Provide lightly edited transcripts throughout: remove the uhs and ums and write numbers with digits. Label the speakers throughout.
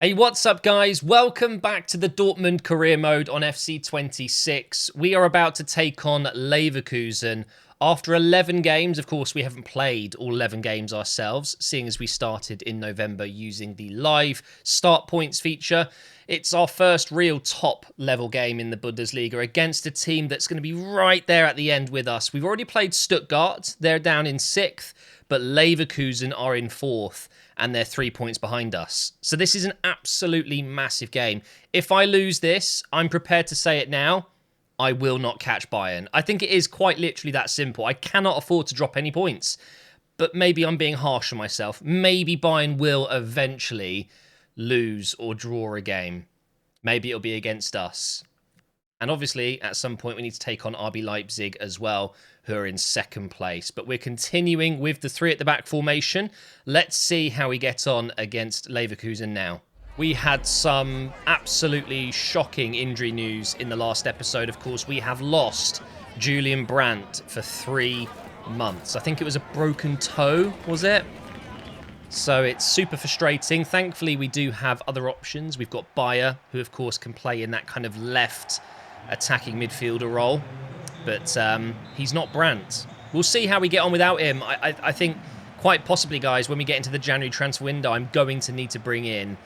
Speaker 1: Hey, what's up guys? Welcome back to the Dortmund career mode on FC26. We are about to take on Leverkusen. After 11 games, of course, we haven't played all 11 games ourselves, seeing as we started in November using the live start points feature. It's our first real top level game in the Bundesliga against a team that's going to be right there at the end with us. We've already played Stuttgart. They're down in 6th, but Leverkusen are in 4th. And they're 3 points behind us. So this is an absolutely massive game. If I lose this, I'm prepared to say it now, I will not catch Bayern. I think it is quite literally that simple. I cannot afford to drop any points. But maybe I'm being harsh on myself. Maybe Bayern will eventually lose or draw a game. Maybe it'll be against us. And obviously, at some point, we need to take on RB Leipzig as well, who are in 2nd place. But we're continuing with the 3 at the back formation. Let's see how we get on against Leverkusen now. We had some absolutely shocking injury news in the last episode. Of course, we have lost Julian Brandt for 3 months. I think it was a broken toe, was it? So it's super frustrating. Thankfully, we do have other options. We've got Bayer, who of course can play in that kind of left attacking midfielder role. But he's not Brandt. We'll see how we get on without him. I think quite possibly, guys, when we get into the January transfer window, I'm going to need to bring in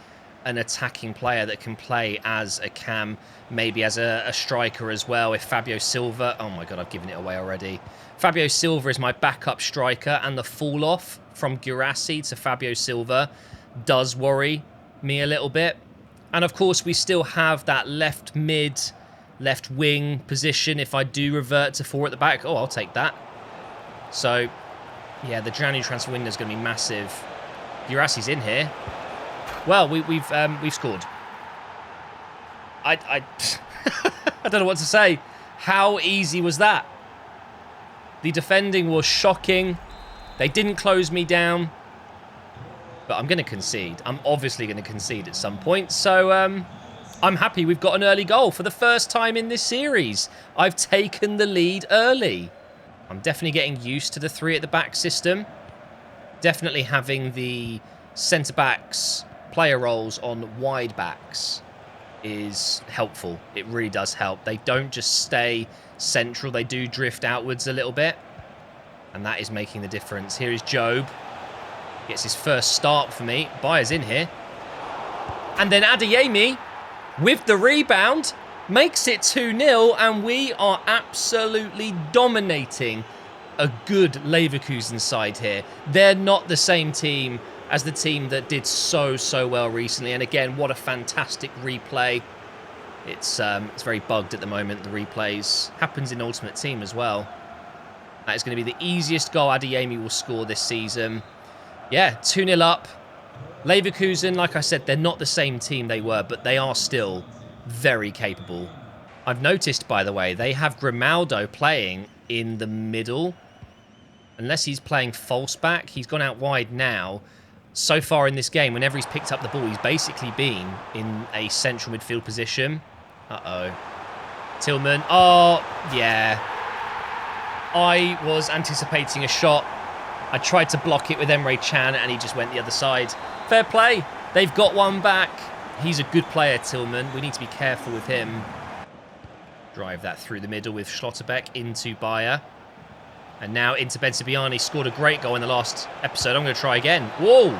Speaker 1: an attacking player that can play as a cam, maybe as a striker as well. If Fabio Silva... Oh my God, I've given it away already. Fabio Silva is my backup striker, and the fall-off from Guirassy to Fabio Silva does worry me a little bit. And of course, we still have that left mid... left wing position if I do revert to 4 at the back. Oh, I'll take that. So, yeah, the January transfer window is going to be massive. Guirassy's in here. Well, we've scored. I I don't know what to say. How easy was that? The defending was shocking. They didn't close me down. But I'm going to concede. I'm obviously going to concede at some point. So, I'm happy we've got an early goal for the first time in this series. I've taken the lead early. I'm definitely getting used to the 3 at the back system. Definitely having the centre-backs player roles on wide backs is helpful. It really does help. They don't just stay central. They do drift outwards a little bit. And that is making the difference. Here is Job. Gets his first start for me. Bayer's in here. And then ADEYEMI, with the rebound, makes it 2-0, and we are absolutely dominating a good Leverkusen side here. They're not the same team as the team that did so well recently. And again, what a fantastic replay. It's very bugged at the moment, the replays. Happens in Ultimate Team as well. That is going to be the easiest goal ADEYEMI will score this season. Yeah, 2-0 up. Leverkusen, like I said, they're not the same team they were, but they are still very capable. I've noticed, by the way, they have Grimaldo playing in the middle. Unless he's playing false back, he's gone out wide now. So far in this game, whenever he's picked up the ball, he's basically been in a central midfield position. Uh-oh. Tillman. Oh, yeah. I was anticipating a shot. I tried to block it with Emre Can, and he just went the other side. Fair play. They've got one back. He's a good player, Tillman. We need to be careful with him. Drive that through the middle with Schlotterbeck into Bayer. And now into Bensebaini. Scored a great goal in the last episode. I'm going to try again. Whoa!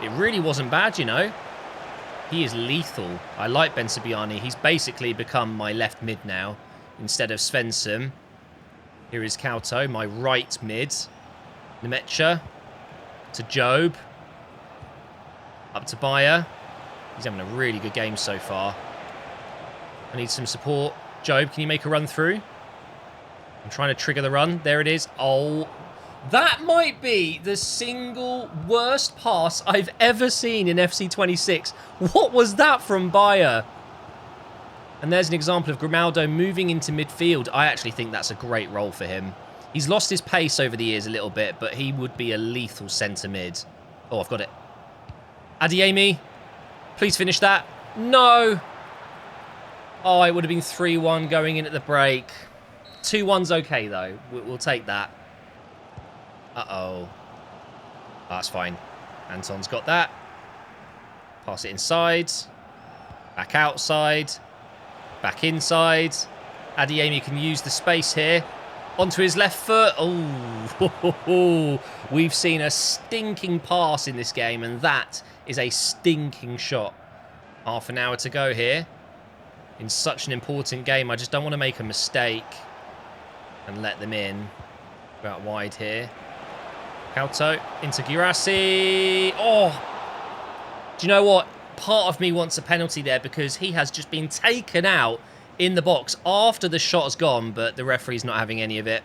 Speaker 1: It really wasn't bad, you know. He is lethal. I like Bensebaini. He's basically become my left mid now instead of Svensson. Here is Kauto, my right mid. Nemecha to Job. Up to Bayer. He's having a really good game so far. I need some support. Job, can you make a run through? I'm trying to trigger the run. There it is. Oh, that might be the single worst pass I've ever seen in FC26. What was that from Bayer? And there's an example of Grimaldo moving into midfield. I actually think that's a great role for him. He's lost his pace over the years a little bit, but he would be a lethal centre mid. Oh, I've got it. ADEYEMI, please finish that. No. Oh, it would have been 3-1 going in at the break. 2-1's okay, though. We'll take that. Uh-oh. That's fine. Anton's got that. Pass it inside. Back outside. Back inside. ADEYEMI can use the space here. Onto his left foot. Oh, we've seen a stinking pass in this game, and that is a stinking shot. Half an hour to go here. In such an important game, I just don't want to make a mistake and let them in. Out wide here. Kauto into Girassi. Oh, do you know what? Part of me wants a penalty there because he has just been taken out in the box after the shot has gone, but the referee's not having any of it.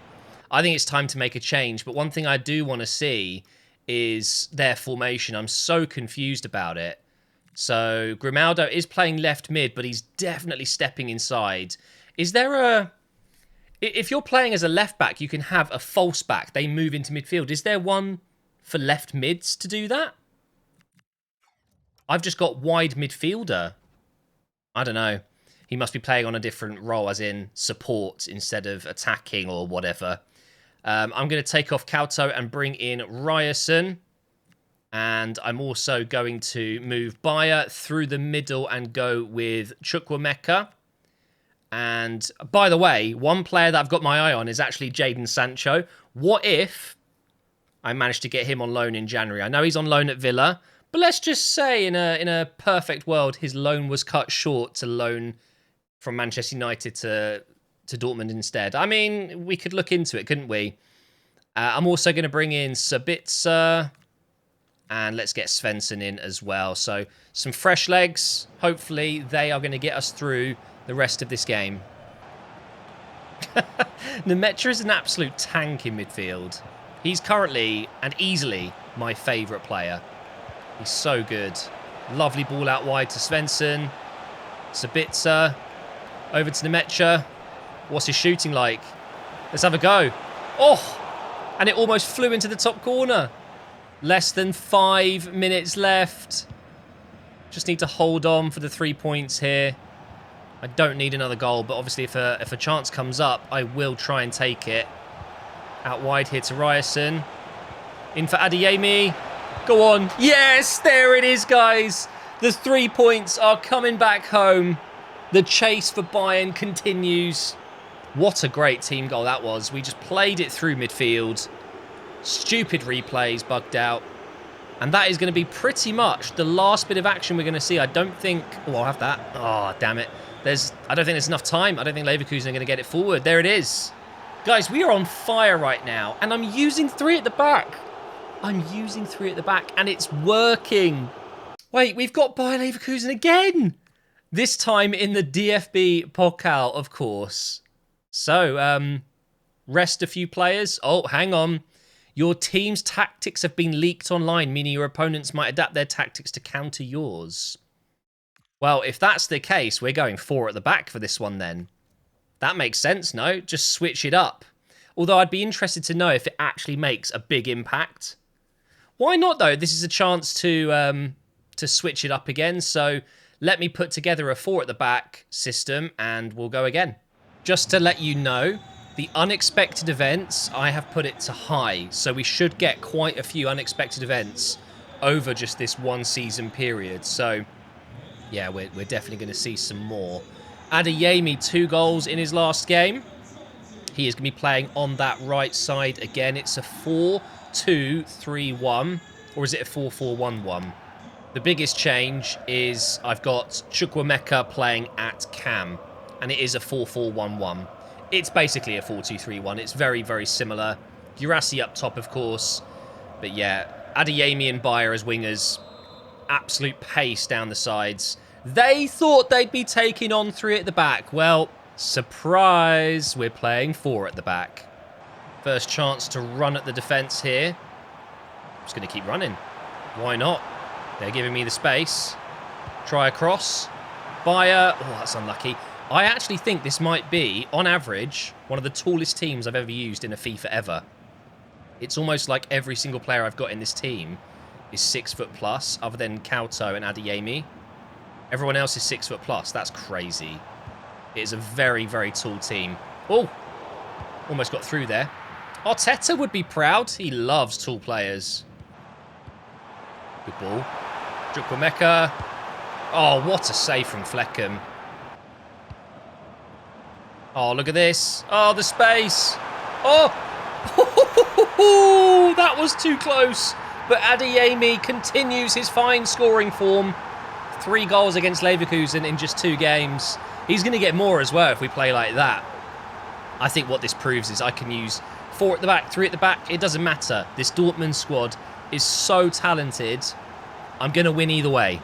Speaker 1: I think it's time to make a change, but one thing I do want to see is their formation. I'm so confused about it. So Grimaldo is playing left mid, but he's definitely stepping inside. Is there a... If you're playing as a left back, you can have a false back. They move into midfield. Is there one for left mids to do that? I've just got wide midfielder. I don't know. He must be playing on a different role, as in support instead of attacking or whatever. I'm going to take off Kauto and bring in Ryerson. And I'm also going to move Bayer through the middle and go with Chukwuemeka. And by the way, one player that I've got my eye on is actually Jadon Sancho. What if I managed to get him on loan in January? I know he's on loan at Villa, but let's just say in a perfect world, his loan was cut short to loan from Manchester United to Dortmund instead. I mean, we could look into it, couldn't we? I'm also going to bring in Sabitzer, and let's get Svensson in as well. So some fresh legs. Hopefully, they are going to get us through the rest of this game. Nemecha is an absolute tank in midfield. He's currently and easily my favourite player. He's so good. Lovely ball out wide to Svensson. Sabitzer. Over to Nemecha. What's his shooting like? Let's have a go. Oh! And it almost flew into the top corner. Less than 5 minutes left. Just need to hold on for the 3 points here. I don't need another goal, but obviously if a chance comes up, I will try and take it. Out wide here to Ryerson. In for ADEYEMI. Go on. Yes, there it is, guys. The 3 points are coming back home. The chase for Bayern continues. What a great team goal that was. We just played it through midfield. Stupid replays, bugged out. And that is going to be pretty much the last bit of action we're going to see. I don't think... Oh, I'll have that. Oh, damn it. I don't think there's enough time. I don't think Leverkusen are going to get it forward. There it is. Guys, we are on fire right now. And I'm using 3 at the back. I'm using 3 at the back. And it's working. Wait, we've got Bayer Leverkusen again. This time in the DFB-Pokal, of course. So, rest a few players. Oh, hang on. Your team's tactics have been leaked online, meaning your opponents might adapt their tactics to counter yours. Well, if that's the case, we're going 4 at the back for this one then. That makes sense, no? Just switch it up. Although I'd be interested to know if it actually makes a big impact. Why not, though? This is a chance to switch it up again. So let me put together a 4 at the back system and we'll go again. Just to let you know, the unexpected events, I have put it to high. So we should get quite a few unexpected events over just this one season period. So... yeah, we're definitely going to see some more. ADEYEMI, 2 goals in his last game. He is going to be playing on that right side again. It's a 4-2-3-1. Or is it a 4-4-1-1? The biggest change is I've got Chukwuemeka playing at cam. And it is a 4-4-1-1. It's basically a 4-2-3-1. It's very, very similar. Girassi up top, of course. But yeah, ADEYEMI and Bayer as wingers. Absolute pace down the sides. They thought they'd be taking on 3 at the back. Well, surprise, we're playing 4 at the back. First chance to run at the defence here. Just going to keep running. Why not? They're giving me the space. Try a cross. Bayer. Oh, that's unlucky. I actually think this might be, on average, one of the tallest teams I've ever used in a FIFA ever. It's almost like every single player I've got in this team is 6 foot plus, other than Kauto and ADEYEMI. Everyone else is 6 foot plus. That's crazy. It is a very, very tall team. Oh! Almost got through there. Arteta would be proud. He loves tall players. Good ball. Chukwuemeka. Oh, what a save from Fleckham. Oh, look at this. Oh, the space. Oh! That was too close. But ADEYEMI continues his fine scoring form. 3 goals against Leverkusen in just 2 games. He's going to get more as well if we play like that. I think what this proves is I can use 4 at the back, 3 at the back. It doesn't matter. This Dortmund squad is so talented. I'm going to win either way.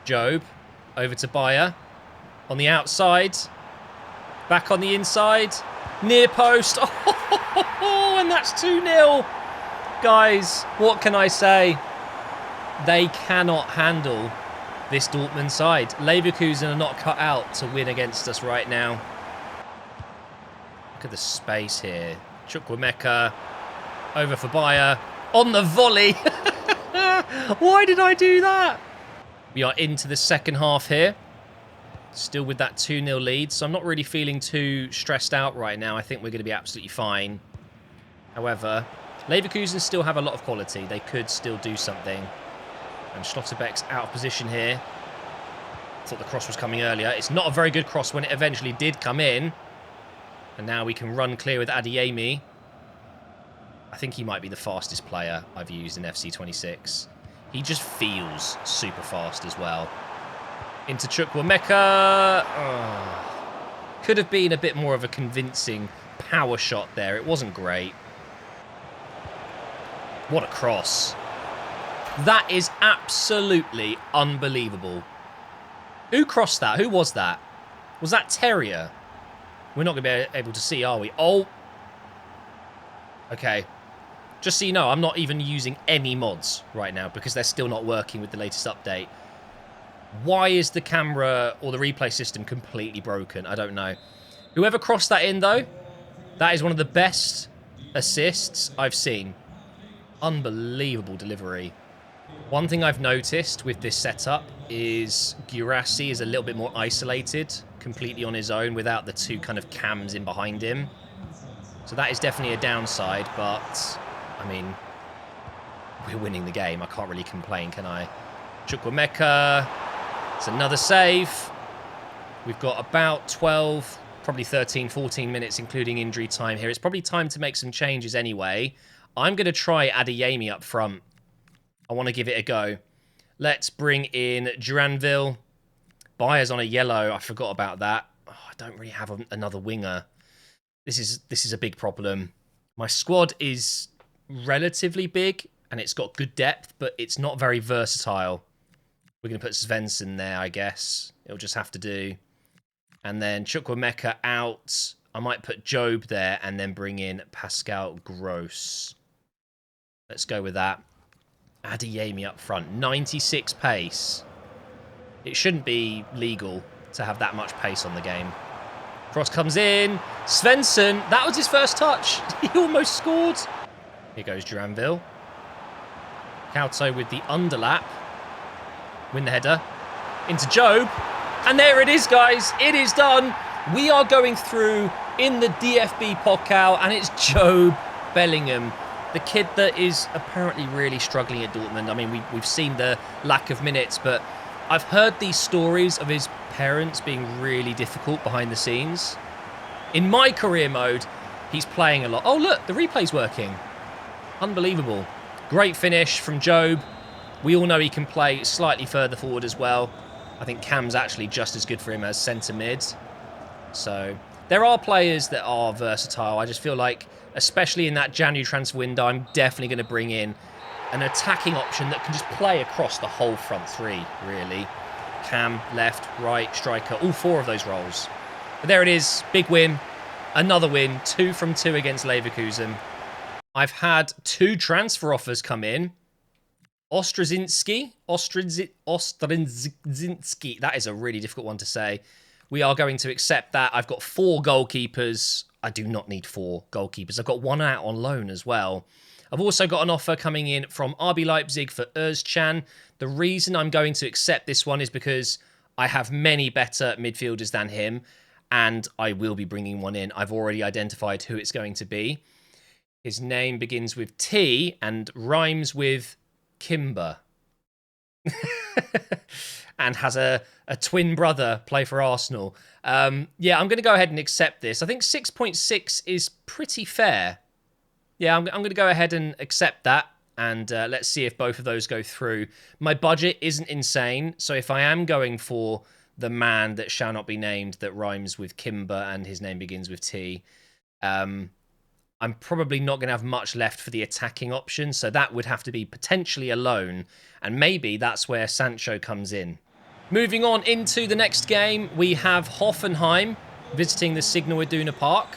Speaker 1: Job over to Bayer. On the outside. Back on the inside. Near post. Oh, and that's 2-0. Guys, what can I say? They cannot handle this Dortmund side. Leverkusen are not cut out to win against us right now. Look at the space here. Chukwuemeka over for Bayer. On the volley. Why did I do that? We are into the second half here. Still with that 2-0 lead, so I'm not really feeling too stressed out right now. I think we're going to be absolutely fine. However, Leverkusen still have a lot of quality. They could still do something. And Schlotterbeck's out of position here. Thought the cross was coming earlier. It's not a very good cross when it eventually did come in. And now we can run clear with ADEYEMI. I think he might be the fastest player I've used in FC26. He just feels super fast as well. Into Chukwuemeka. Oh. Could have been a bit more of a convincing power shot there. It wasn't great. What a cross. That is absolutely unbelievable. Who crossed that? Who was that? Was that Terrier? We're not going to be able to see, are we? Oh. Okay. Just so you know, I'm not even using any mods right now because they're still not working with the latest update. Why is the camera or the replay system completely broken? I don't know. Whoever crossed that in, though, that is one of the best assists I've seen. Unbelievable delivery. One thing I've noticed with this setup is Guirassy is a little bit more isolated, completely on his own, without the 2 kind of cams in behind him. So that is definitely a downside, but, I mean, we're winning the game. I can't really complain, can I? Chukwuemeka. It's another save. We've got about 12, probably 13, 14 minutes, including injury time here. It's probably time to make some changes anyway. I'm going to try ADEYEMI up front. I want to give it a go. Let's bring in Duranville. Bayer's on a yellow. I forgot about that. Oh, I don't really have another winger. This is a big problem. My squad is relatively big, and it's got good depth, but it's not very versatile. We're going to put Svensson there, I guess. It'll just have to do. And then Chukwuemeka out. I might put Job there and then bring in Pascal Gross. Let's go with that. ADEYEMI up front. 96 pace. It shouldn't be legal to have that much pace on the game. Cross comes in. Svensson. That was his first touch. He almost scored. Here goes Duranville. Couto with the underlap. Win the header. Into Job. And there it is, guys. It is done. We are going through in the DFB-Pokal, and it's Job Bellingham, the kid that is apparently really struggling at Dortmund. I mean, we've seen the lack of minutes, but I've heard these stories of his parents being really difficult behind the scenes. In my career mode, he's playing a lot. Oh, look, the replay's working. Unbelievable. Great finish from Job. We all know he can play slightly further forward as well. I think Cam's actually just as good for him as centre mid. So there are players that are versatile. I just feel like, especially in that January transfer window, I'm definitely going to bring in an attacking option that can just play across the whole front 3, really. Cam, left, right, striker, all 4 of those roles. But there it is, big win. Another win, 2 from 2 against Leverkusen. I've had 2 transfer offers come in. Ostrinski. That is a really difficult one to say. We are going to accept that. I've got 4 goalkeepers. I do not need 4 goalkeepers. I've got 1 out on loan as well. I've also got an offer coming in from RB Leipzig for Özcan. The reason I'm going to accept this one is because I have many better midfielders than him, and I will be bringing one in. I've already identified who it's going to be. His name begins with T and rhymes with Kimber. And has a twin brother play for Arsenal. Yeah, I'm going to go ahead and accept this. I think 6.6 is pretty fair. Yeah, I'm going to go ahead and accept that. And let's see if both of those go through. My budget isn't insane. So if I am going for the man that shall not be named that rhymes with Kimber and his name begins with T, I'm probably not going to have much left for the attacking option. So that would have to be potentially a loan. And maybe that's where Sancho comes in. Moving on into the next game, we have Hoffenheim visiting the Signal Iduna Park.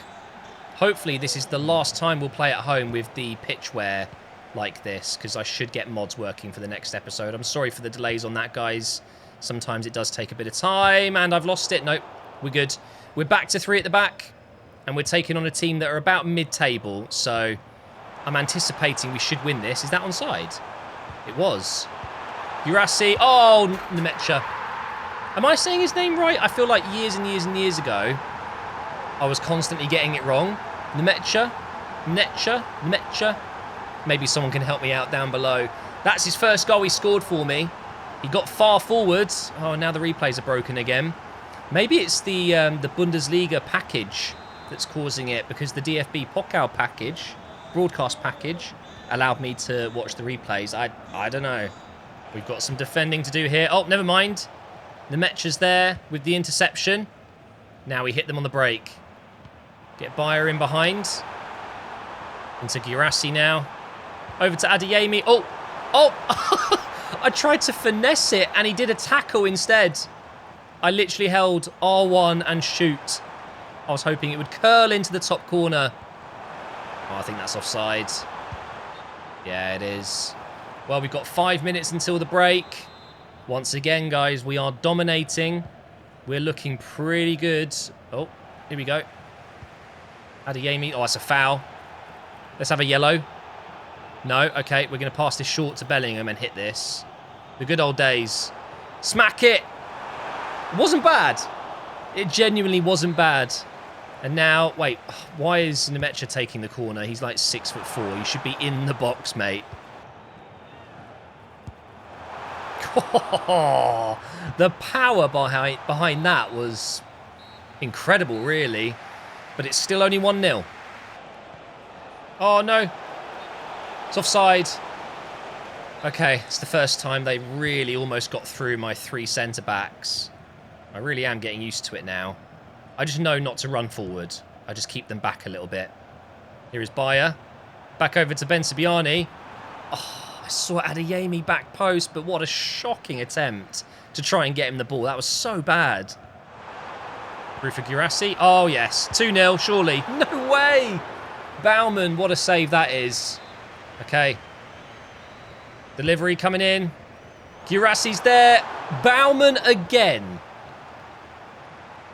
Speaker 1: Hopefully this is the last time we'll play at home with the pitch wear like this, because I should get mods working for the next episode. I'm sorry for the delays on that, guys. Sometimes it does take a bit of time, and I've lost it. Nope, we're good. We're back to 3 at the back, and we're taking on a team that are about mid-table, so I'm anticipating we should win this. Is that onside? It was. Urasi. Oh, Nemecha. Am I saying his name right? I feel like years and years and years ago, I was constantly getting it wrong. Nemecha. Nemecha. Maybe someone can help me out down below. That's his first goal he scored for me. He got far forwards. Oh, now the replays are broken again. Maybe it's the Bundesliga package that's causing it, because the DFB-Pokal package, broadcast package, allowed me to watch the replays. I don't know. We've got some defending to do here. Oh, never mind. Nemecha's there with the interception. Now we hit them on the break. Get Bayer in behind. Into Girassi now. Over to ADEYEMI. Oh! I tried to finesse it and he did a tackle instead. I literally held R1 and shoot. I was hoping it would curl into the top corner. Oh, I think that's offside. Yeah, it is. Well, we've got 5 minutes until the break. Once again, guys, we are dominating. We're looking pretty good. Oh, here we go. ADEYEMI. Oh, that's a foul. Let's have a yellow. No, okay, we're going to pass this short to Bellingham and hit this. The good old days. Smack it! It wasn't bad. It genuinely wasn't bad. And now, wait, why is Nemecha taking the corner? He's like 6'4". He should be in the box, mate. The power behind that was incredible, really. But it's still only 1-0. Oh, no. It's offside. Okay, it's the first time they really almost got through my 3 centre-backs. I really am getting used to it now. I just know not to run forward. I just keep them back a little bit. Here is Bayer. Back over to Ben Sibiani. Oh, I saw ADEYEMI back post, but what a shocking attempt to try and get him the ball. That was so bad. Through for Girassi. Oh, yes. 2-0, surely. No way! Baumann, what a save that is. Okay. Delivery coming in. Girassi's there. Baumann again.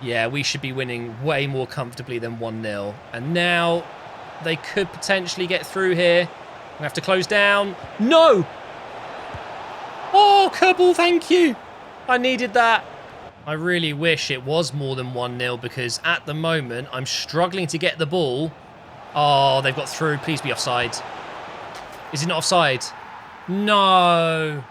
Speaker 1: Yeah, we should be winning way more comfortably than 1-0. And now they could potentially get through here. We have to close down. No! Oh, Kerbal, thank you. I needed that. I really wish it was more than 1-0, because at the moment I'm struggling to get the ball. Oh, they've got through. Please be offside. Is it not offside? No.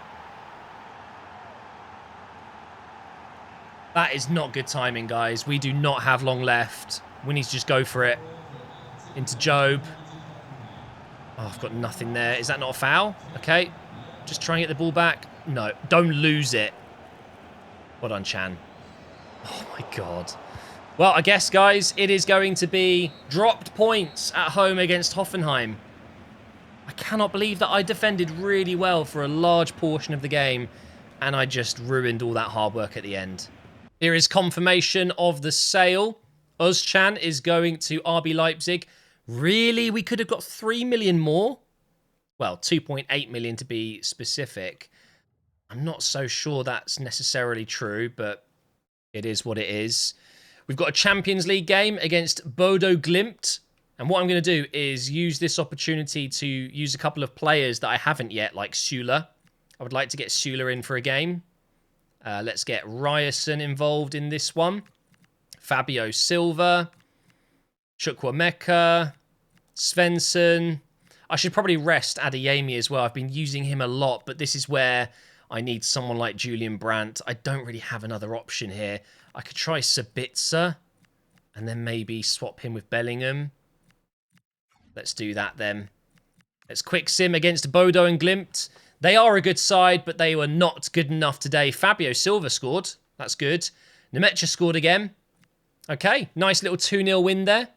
Speaker 1: That is not good timing, guys. We do not have long left. We need to just go for it. Into Job. Oh, I've got nothing there. Is that not a foul? Okay. Just try and get the ball back. No, don't lose it. Well done, Chan. Oh, my God. Well, I guess, guys, it is going to be dropped points at home against Hoffenheim. I cannot believe that I defended really well for a large portion of the game, and I just ruined all that hard work at the end. Here is confirmation of the sale. Özcan is going to RB Leipzig. Really? We could have got 3 million more? Well, 2.8 million to be specific. I'm not so sure that's necessarily true, but it is what it is. We've got a Champions League game against Bodo Glimt. And what I'm going to do is use this opportunity to use a couple of players that I haven't yet, like Süle. I would like to get Süle in for a game. Let's get Ryerson involved in this one. Fabio Silva. Chukwuemeka. Svensson. I should probably rest ADEYEMI as well. I've been using him a lot, but this is where I need someone like Julian Brandt. I don't really have another option here. I could try Sabitzer and then maybe swap him with Bellingham. Let's do that then. Let's quick sim against Bodo and Glimt. They are a good side, but they were not good enough today. Fabio Silva scored. That's good. Nemecha scored again. Okay, nice little 2-0 win there.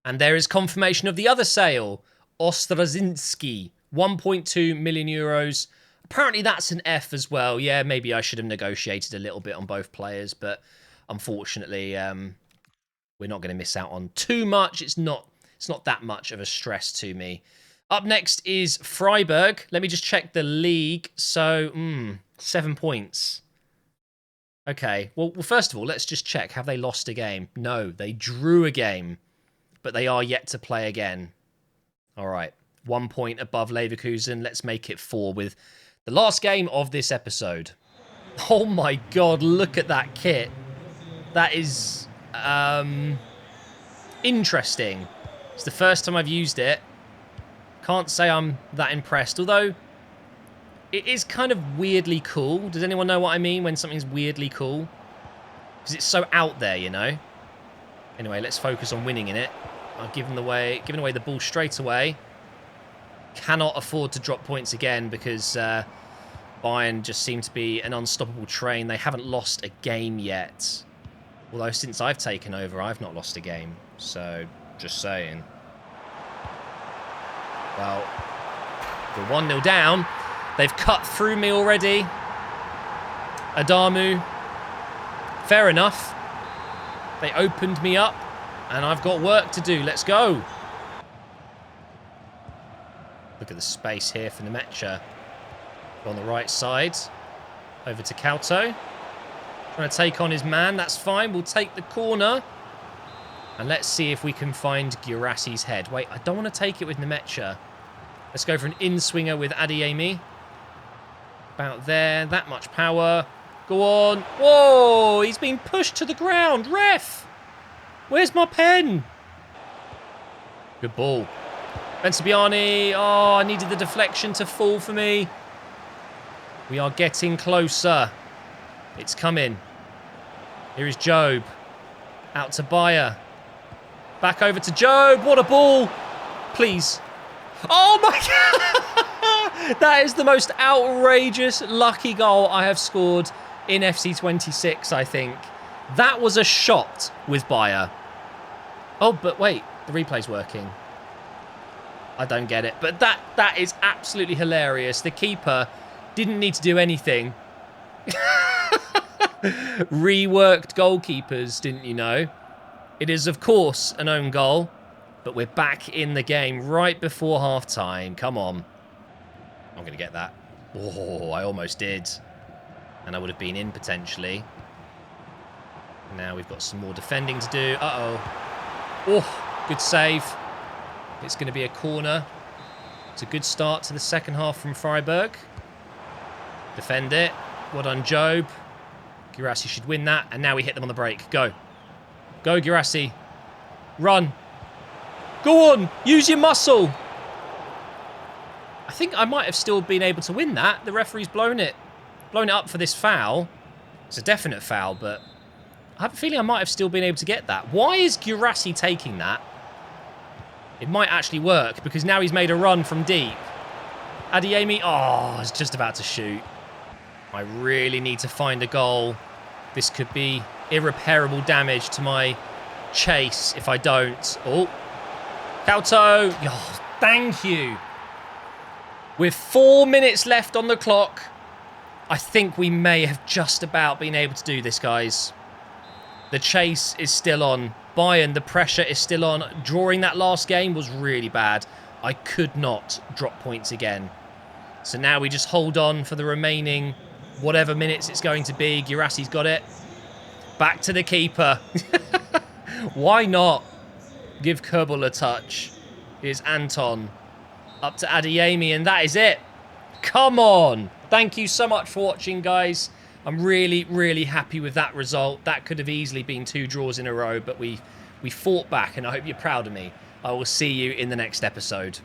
Speaker 1: And there is confirmation of the other sale. Ostrazinski, 1.2 million euros. Apparently that's an F as well. Yeah, maybe I should have negotiated a little bit on both players, but unfortunately, we're not going to miss out on too much. It's not that much of a stress to me. Up next is Freiburg. Let me just check the league. So, 7 points. Okay, well, first of all, let's just check. Have they lost a game? No, they drew a game, but they are yet to play again. All right, 1 point above Leverkusen. Let's make it 4 with the last game of this episode. Oh my God, look at that kit. That is interesting. It's the first time I've used it. Can't say I'm that impressed, although it is kind of weirdly cool. Does anyone know what I mean when something's weirdly cool? Because it's so out there, you know? Anyway, let's focus on winning in it. I've giving away the ball straight away. Cannot afford to drop points again because Bayern just seem to be an unstoppable train. They haven't lost a game yet. Although since I've taken over, I've not lost a game. So, just saying. Well, we're 1-0 down. They've cut through me already. Adamu. Fair enough. They opened me up, and I've got work to do. Let's go. Look at the space here for Nemecha. On the right side. Over to Kauto. Trying to take on his man. That's fine. We'll take the corner. And let's see if we can find Guirassi's head. Wait, I don't want to take it with Nemecha. Let's go for an in-swinger with ADEYEMI. About there. That much power. Go on. Whoa! He's been pushed to the ground. Ref! Where's my pen? Good ball. Bensabiani. Oh, I needed the deflection to fall for me. We are getting closer. It's coming. Here is Job. Out to Bayer. Back over to Job. What a ball. Please. Oh my God. That is the most outrageous lucky goal I have scored in FC26, I think. That was a shot with Bayer. Oh, but wait. The replay's working. I don't get it. But that is absolutely hilarious. The keeper didn't need to do anything. Reworked goalkeepers, didn't you know? It is, of course, an own goal, but we're back in the game right before half-time. Come on. I'm going to get that. Oh, I almost did. And I would have been in, potentially. Now we've got some more defending to do. Uh-oh. Oh, good save. It's going to be a corner. It's a good start to the second half from Freiburg. Defend it. Well done, Job. Guirassi should win that. And now we hit them on the break. Go. Go, Guirassi. Run. Go on. Use your muscle. I think I might have still been able to win that. The referee's blown it up for this foul. It's a definite foul, but I have a feeling I might have still been able to get that. Why is Guirassi taking that? It might actually work because now he's made a run from deep. ADEYEMI. Oh, he's just about to shoot. I really need to find a goal. This could be irreparable damage to my chase if I don't. Oh. Kauto. Oh, thank you. With 4 minutes left on the clock, I think we may have just about been able to do this, guys. The chase is still on. Bayern, the pressure is still on. Drawing that last game was really bad. I could not drop points again. So now we just hold on for the remaining whatever minutes it's going to be. Guirassi's got it. Back to the keeper. Why not give Kerbal a touch? Here's Anton. Up to ADEYEMI, and that is it. Come on. Thank you so much for watching, guys. I'm really, really happy with that result. That could have easily been 2 draws in a row, but we fought back, and I hope you're proud of me. I will see you in the next episode.